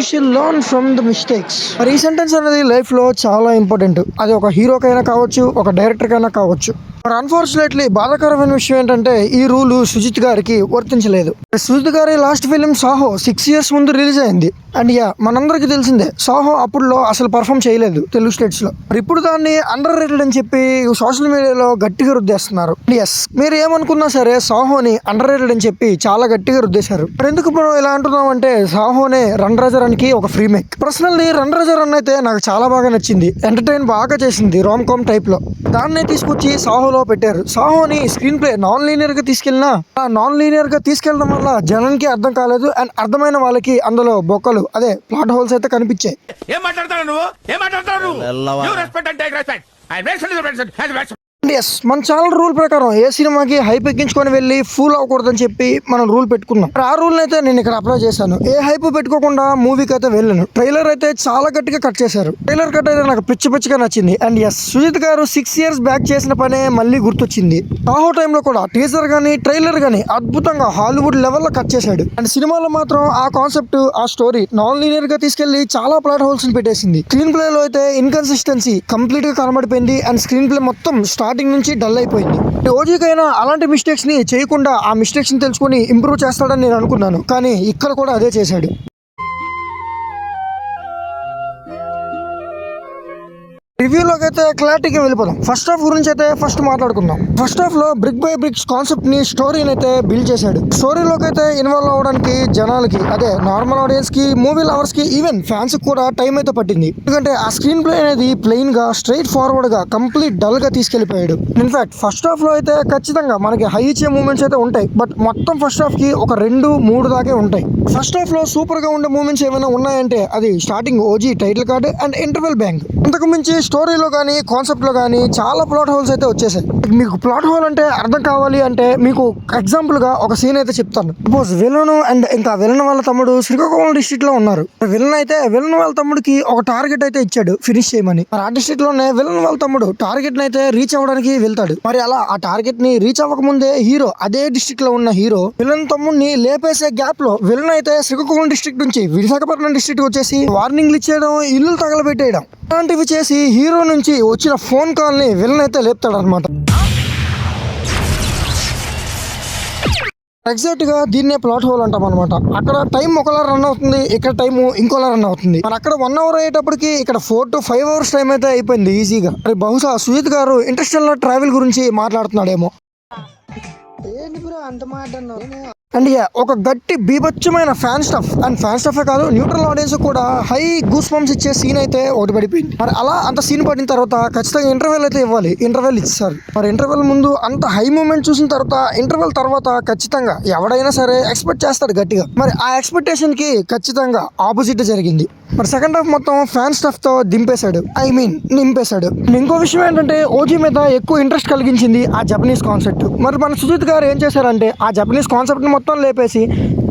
Should learn from the mistakes. మరి ఈ sentence అనేది లైఫ్ లో చాలా ఇంపార్టెంట్. అది ఒక హీరోకైనా కావచ్చు, ఒక డైరెక్టర్ కైనా కావచ్చు. మరి అన్ఫార్చునేట్లీ బాధాకరమైన విషయం ఏంటంటే ఈ రూల్ సుజిత్ గారికి వర్తించలేదు. సుజిత్ గారి లాస్ట్ ఫిలిం సాహో 6 years ముందు రిలీజ్ అయింది. అండ్ మనందరికి తెలిసిందే సాహో అప్పుడులో అసలు పర్ఫామ్ చేయలేదు తెలుగు స్టేట్స్ లో. మరి ఇప్పుడు దాన్ని అండర్ రేటెడ్ అని చెప్పి సోషల్ మీడియాలో గట్టిగా రుద్దేస్తున్నారు. మీరు ఏమనుకున్నా సరే సాహోని అండర్ రేటెడ్ అని చెప్పి చాలా గట్టిగా రుద్దేశారు. మరి ఎందుకు ఇప్పుడు ఇలా అంటున్నాం అంటే సాహోనే రన్ రాజర్ అని ఒక free make. Personally run Roger అని అయితే నాకు చాలా బాగా నచ్చింది. ఎంటర్టైన్ బాగా చేసింది రామ్ కామ్ టైప్ లో. దాన్నే తీసుకొచ్చి సాహోలో పెట్టారు. సాహోని స్క్రీన్ ప్లే నాన్ లీనియర్ గా తీసుకెళ్ళినా ఆ నాన్ లీనియర్ గా తీసుకెళ్ళడం వల్ల జనానికి అర్థం కాలేదు. అండ్ అర్థమైన వాళ్ళకి అందులో బొక్కలు అదే ప్లాట్ హోల్స్ అయితే కనిపించాయి. మన ఛానల్ రూల్ ప్రకారం ఏ సినిమాకి హైప్ ఎక్కించుకొని వెళ్ళి ఫూల్ అవ్వకూడదని చెప్పి మనం రూల్ పెట్టుకున్నాం. ఆ రూల్ అయితే నేను ఇక్కడ అప్లై చేశాను. ఏ హైప్ పెట్టుకోకుండా మూవీకి అయితే వెళ్ళాను. ట్రైలర్ అయితే చాలా గట్టిగా కట్ చేశారు. ట్రైలర్ కట్ అయితే నాకు పిచ్చిగా నచ్చింది. అండ్ సుజిత్ గారు 6 years బ్యాక్ చేసిన పనే మళ్ళీ గుర్తొచ్చింది. సాహో టైంలో కూడా టీజర్ గానీ ట్రైలర్ గానీ అద్భుతంగా హాలీవుడ్ లెవెల్లో కట్ చేశాడు. అండ్ సినిమాలో మాత్రం ఆ కాన్సెప్ట్ ఆ స్టోరీ నాన్ లీనియర్ గా తీసుకెళ్లి చాలా ప్లాట్ హోల్స్ ని పెట్టేసింది. స్క్రీన్ ప్లే లో అయితే ఇన్కన్సిస్టెన్సీ కంప్లీట్ గా కనబడిపోయింది. అండ్ స్క్రీన్ ప్లే మొత్తం స్టార్టింగ్ నుంచి డల్ అయిపోయింది. ఓజీకైనా అలాంటి మిస్టేక్స్ ని చేయకుండా ఆ మిస్టేక్స్ ని తెలుసుకుని ఇంప్రూవ్ చేస్తాడని నేను అనుకున్నాను. కానీ ఇక్కడ కూడా అదే చేశాడు. రివ్యూలోకి అయితే క్లారిటీగా వెళ్ళిపోదాం. ఫస్ట్ హాఫ్ గురించి అయితే ఫస్ట్ మాట్లాడుకుందాం. ఫస్ట్ హాఫ్ లో బ్రిక్ బై బ్రిక్స్ కాన్సెప్ట్ ని స్టోరీని అయితే బిల్డ్ చేశాడు. స్టోరీలోకి అయితే ఇన్వాల్వ్ అవడానికి జనాలకి అదే నార్మల్ ఆడియన్స్ కి మూవీ లవర్స్ కి ఈవెన్ ఫ్యాన్స్ కూడా టైం అయితే పట్టింది. ఎందుకంటే ఆ స్క్రీన్ ప్లే అనేది ప్లెయిన్ గా స్ట్రైట్ ఫార్వర్డ్ గా కంప్లీట్ డల్ గా తీసుకెళ్లిపోయాడు. ఇన్ఫాక్ట్ ఫస్ట్ హాఫ్ లో అయితే ఖచ్చితంగా మనకి హై ఇచ్చే మూమెంట్స్ అయితే ఉంటాయి. బట్ మొత్తం ఫస్ట్ హాఫ్ కి ఒక 2-3 దాకే ఉంటాయి. ఫస్ట్ హాఫ్ లో సూపర్ గా ఉండే మూమెంట్స్ ఏమైనా ఉన్నాయంటే అది starting OG title card and interval bang. అంతకు మించి స్టోరీలో కానీ కాన్సెప్ట్ లో కానీ చాలా ప్లాట్ హోల్స్ అయితే వచ్చేసాయి. మీకు ప్లాట్ హోల్ అంటే అర్థం కావాలి అంటే మీకు ఎగ్జాంపుల్ గా ఒక సీన్ అయితే చెప్తాను. సపోజ్ విలన్ అండ్ ఇంకా విలన్ వాళ్ళ తమ్ముడు శ్రీకాకుళం డిస్ట్రిక్ట్ లో ఉన్నారు. విలన్ వాళ్ళ తమ్ముడికి ఒక టార్గెట్ అయితే ఇచ్చాడు ఫినిష్ చేయమని. మరి ఆ డిస్ట్రిక్ట్ లోనే విలన్ వాళ్ళ తమ్ముడు టార్గెట్ ని అయితే రీచ్ అవ్వడానికి వెళ్తాడు. మరి అలా ఆ టార్గెట్ ని రీచ్ అవ్వక ముందే హీరో అదే డిస్ట్రిక్ట్ లో ఉన్న హీరో విలన్ తమ్ముడిని లేపేసే గ్యాప్ లో విలన్ అయితే శ్రీకాకుళం డిస్ట్రిక్ట్ నుంచి విశాఖపట్నం డిస్ట్రిక్ట్ వచ్చేసి వార్నింగ్లు ఇచ్చేయడం, ఇల్లు తగలబెట్టేయడం అలాంటివి చేసి హీరో నుంచి వచ్చిన ఫోన్ కాల్ ని విలన్ అయితే లేపుతాడు అనమాట. ఎగ్జాక్ట్ గా దీన్నే ప్లాట్ హోల్ అంటాం అనమాట. అక్కడ టైం ఒకలా రన్ అవుతుంది, ఇక్కడ టైం ఇంకోలా రన్ అవుతుంది. మరి అక్కడ 1 hour అయ్యేటప్పటికి ఇక్కడ 4 to 5 hours టైం అయితే అయిపోయింది ఈజీగా. మరి బహుశా సుజిత్ గారు ఇంటర్స్టెల్లార్ ట్రావెల్ గురించి మాట్లాడుతున్నాడేమో. అండ్ ఒక గట్టి బీభత్సమైన fan stuff and fan stuff కాదు న్యూట్రల్ ఆడియన్స్ కూడా హై గూస్ బంప్స్ ఇచ్చే సీన్ అయితే ఒకటి పడిపోయింది. మరి అలా అంత సీన్ పడిన తర్వాత ఖచ్చితంగా ఇంటర్వెల్ అయితే ఇవ్వాలి. ఇంటర్వెల్ ఇచ్చారు. మరి ఇంటర్వెల్ ముందు అంత హై మూమెంట్ చూసిన తర్వాత ఇంటర్వెల్ తర్వాత ఖచ్చితంగా ఎవడైనా సరే ఎక్స్పెక్ట్ చేస్తాడు గట్టిగా. మరి ఆ ఎక్స్పెక్టేషన్ కి ఖచ్చితంగా ఆపోజిట్ జరిగింది. మరి సెకండ్ హాఫ్ మొత్తం ఫ్యాన్ స్టఫ్ తో నింపేశాడు. ఇంకో విషయం ఏంటంటే ఓజీ మీద ఎక్కువ ఇంట్రెస్ట్ కలిగించింది ఆ జపనీస్ కాన్సెప్ట్. మరి మన సుజిత్ గారు ఏం చేశారంటే ఆ జపనీస్ కాన్సెప్ట్ ని మొత్తం లేపేసి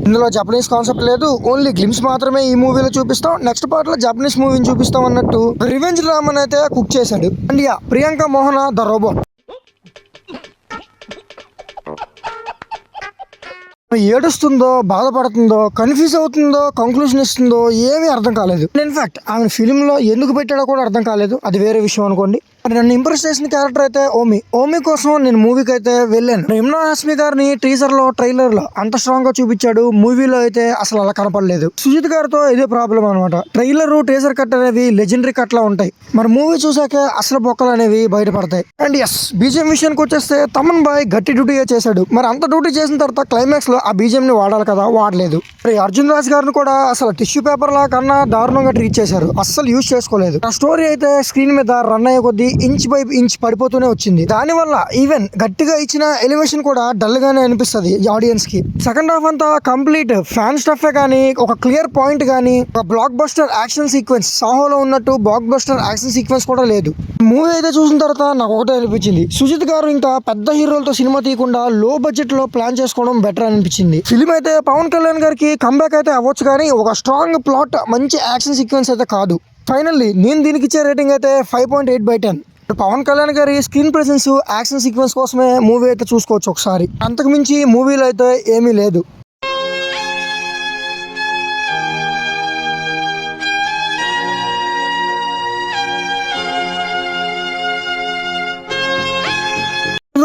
ఇందులో జపనీస్ కాన్సెప్ట్ లేదు, ఓన్లీ గ్లిమ్స్ మాత్రమే ఈ మూవీలో చూపిస్తాం, నెక్స్ట్ పార్ట్ లో జపనీస్ మూవీని చూపిస్తాం అన్నట్టు రివెంజ్ డ్రామా అయితే కుక్ చేశాడు. And Priyanka Mohan the robot ఏడుస్తుందో, బాధపడుతుందో, కన్ఫ్యూజ్ అవుతుందో, కంక్లూజన్ ఇస్తుందో ఏమీ అర్థం కాలేదు. ఇన్ఫాక్ట్ ఆమె ఫిలిం లో ఎందుకు పెట్టాడో కూడా అర్థం కాలేదు. అది వేరే విషయం అనుకోండి. మరి నన్ను ఇంప్రెస్ చేసిన క్యారెక్టర్ అయితే ఓమి కోసం నేను మూవీకి అయితే వెళ్ళాను. ఇమ్రాన్ హాష్మి గారిని టీజర్ లో ట్రైలర్ లో అంత స్ట్రాంగ్ గా చూపించాడు. మూవీలో అయితే అసలు అలా కనపడలేదు. సుజిత్ గారితో ఇదే ప్రాబ్లం అనమాట. ట్రైలర్ టీజర్ కట్ అనేవి లెజెండరీ కట్ లా ఉంటాయి. మరి మూవీ చూసాకే అసలు బొక్కలు అనేవి బయటపడతాయి. అండ్ బీజిఎం విషయానికి వచ్చేస్తే తమన్ బాయ్ గట్టి డ్యూటీ చేశాడు. మరి అంత డ్యూటీ చేసిన తర్వాత క్లైమాక్స్ లో ఆ బీజిఎం ని వాడాలి కదా, వాడలేదు. మరి అర్జున్ రాజ్ గారిని కూడా అసలు టిష్యూ పేపర్ లా కన్నా దారుణంగా ట్రీట్ చేశారు. అస్సలు యూజ్ చేసుకోలేదు. ఆ స్టోరీ అయితే స్క్రీన్ మీద రన్ అయ్యే కొద్దీ ఇంచ్ బై ఇంచ్ పడిపోతూనే వచ్చింది. దాని వల్ల ఈవెన్ గట్టిగా ఇచ్చిన ఎలివేషన్ కూడా డల్ గానే అనిపిస్తుంది ఆడియన్స్ కి. సెకండ్ హాఫ్ అంతా కంప్లీట్ ఫ్యాన్ స్టఫ్ కానీ ఒక క్లియర్ పాయింట్ కానీ ఒక బ్లాక్ బస్టర్ యాక్షన్ సీక్వెన్స్ సాహోలో ఉన్నట్టు బ్లాక్ బస్టర్ యాక్షన్ సీక్వెన్స్ కూడా లేదు. మూవీ అయితే చూసిన తర్వాత నాకు ఒకటే అనిపించింది, సుజిత్ గారు ఇంకా పెద్ద హీరోలతో సినిమా తీయకుండా లో బడ్జెట్ లో ప్లాన్ చేసుకోవడం బెటర్ అనిపించింది. ఫిలిం అయితే పవన్ కళ్యాణ్ గారికి కంబ్యాక్ అయితే అవ్వచ్చు కానీ ఒక స్ట్రాంగ్ ప్లాట్ మంచి యాక్షన్ సీక్వెన్స్ అయితే కాదు. ఫైనల్లీ నేను దీనికి ఇచ్చే రేటింగ్ అయితే 5.8/10. పవన్ కళ్యాణ్ గారి స్క్రీన్ ప్రెసెన్స్ యాక్షన్ సీక్వెన్స్ కోసమే మూవీ అయితే చూసుకోవచ్చు ఒకసారి. అంతకు మించి మూవీలో అయితే ఏమీ లేదు.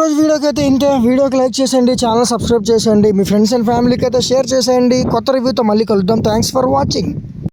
ఈరోజు వీడియోకి అయితే ఇంతే. వీడియోకి లైక్ చేసేయండి, ఛానల్ సబ్స్క్రైబ్ చేసేయండి, మీ ఫ్రెండ్స్ అండ్ ఫ్యామిలీకి అయితే షేర్ చేసేయండి. కొత్త రివ్యూతో మళ్ళీ కలుద్దాం. Thanks for watching.